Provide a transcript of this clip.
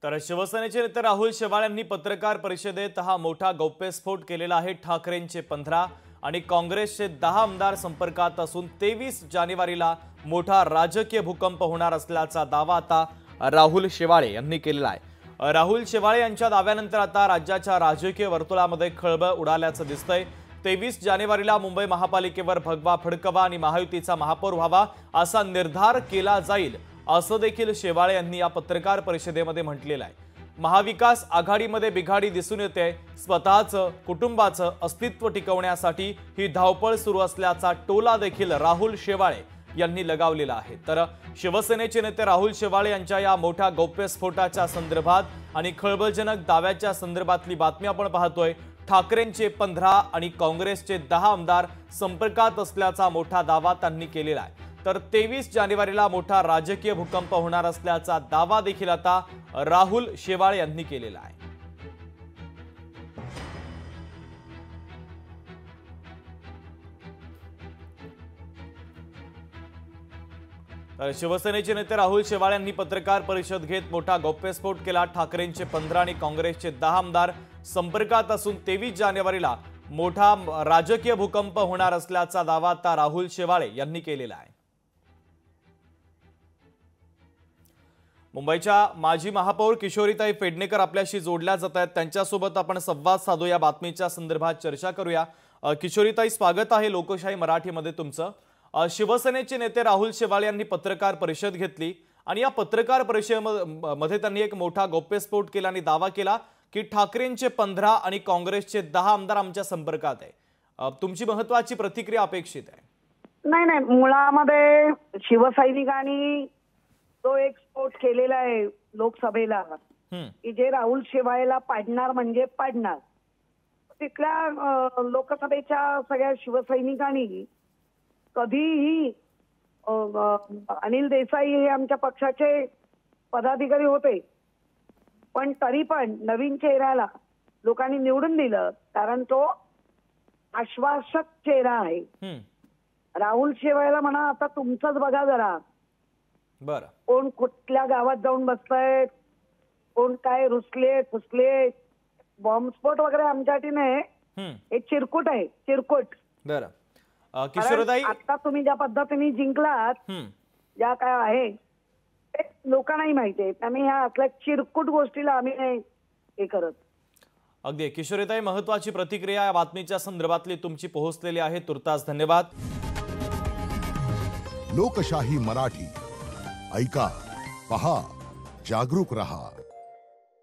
तर शिवसेनेचे नेते राहुल शेवाळे यांनी पत्रकार परिषदेत हा मोठा गौप्यस्फोट केलेला आहे। ठाकरेंचे 15 आणि काँग्रेसचे 10 आमदार संपर्कात असून 23 जानेवारीला मोठा राजकीय भूकंप होणार असल्याचा दावा आता राहुल शेवाळे यांनी केलेला आहे। राहुल शेवाळे यांच्या दाव्यानंतर आता राज्याच्या राजकीय वर्तुळामध्ये खळबळ उडाल्याचं दिसतंय। 23 जानेवारीला मुंबई महापालिकेवर भगवा फडकवा आणि महायुतीचा महापौर व्हावा असा निर्धार केला जाईल असं देखील शेवाळे यांनी या पत्रकार परिषदेमध्ये म्हटलेलं आहे। महाविकास आघाडीमध्ये बिघाडी दिसून येते। स्वतःचं कुटुंबाचं अस्तित्व टिकवण्यासाठी ही धावपळ सुरू असल्याचा टोला देखील राहुल शेवाळे यांनी लगावलेला आहे। तर शिवसेनेचे नेते राहुल शेवाळे यांच्या या मोठ्या गौप्यस्फोटाच्या संदर्भात आणि खळबळजनक दाव्याच्या संदर्भातली बातमी आपण पाहतोय। ठाकरेंचे 15 आणि काँग्रेसचे 10 आमदार संपर्कात असल्याचा मोठा दावा त्यांनी केलेला आहे। तर 23 जानेवारीला मोठा राजकीय भूकंप होणार असल्याचा दावा देखील आता राहुल शेवाळे यांनी केलेला आहे। तर शिवसेनेचे नेते राहुल शेवाळे यांनी पत्रकार परिषद घेत मोठा गौप्यस्फोट केला। ठाकरेंचे 15 आणि काँग्रेसचे 10 आमदार संपर्कात असून 23 जानेवारीला मोठा राजकीय भूकंप होणार असल्याचा दावा आता राहुल शेवाळे यांनी केलेला आहे। मुंबईच्या माजी महापौर किशोरीताई पेडणेकर आपल्याशी जोडल्या जात आहेत। त्यांच्यासोबत आपण संवाद साधू, या बातमीच्या संदर्भात चर्चा करूया। किशोरीताई, स्वागत आहे लोकशाही मराठीमध्ये तुमचं। शिवसेनेचे नेते राहुल शेवाळे यांनी पत्रकार परिषद घेतली आणि या पत्रकार परिषदेमध्ये त्यांनी एक मोठा गौप्यस्फोट केला आणि दावा केला की ठाकरेंचे 15 आणि काँग्रेसचे 10 आमदार आमच्या संपर्कात आहे। तुमची महत्त्वाची प्रतिक्रिया अपेक्षित आहे। नाही, मुळामध्ये शिवसैनिकांनी तो एक स्फोट केलेला आहे लोकसभेला की जे राहुल शेवाळेला पाडणार म्हणजे पाडणार। तिथल्या लोकसभेच्या सगळ्या शिवसैनिकांनी कधीही अनिल देसाई हे आमच्या पक्षाचे पदाधिकारी होते, पण तरी पण नवीन चेहऱ्याला लोकांनी निवडून दिलं कारण तो आश्वासक चेहरा आहे। राहुल शेवाळेला म्हणा आता तुमचंच बघा जरा, बरं कोण कुठल्या गावात जाऊन बसतायत, कोण काय रुसले फुसले, बॉम्बस्फोट वगैरे आमच्यासाठी नाही, हे चिरकुट आहे, चिरकुट। बरं किशोरताई, आता तुम्ही ज्या पद्धतीने जिंकलात, ज्या काय आहे ते लोकांनाही माहिती आहे, त्यामुळे ह्या असल्या चिरकुट गोष्टीला आम्ही नाही हे करत। अगदी किशोरताई, महत्त्वाची प्रतिक्रिया या बातमीच्या संदर्भातली तुमची पोहोचलेली आहे, तुर्तास धन्यवाद। लोकशाही मराठी ऐका, पहा, जागरूक रहा।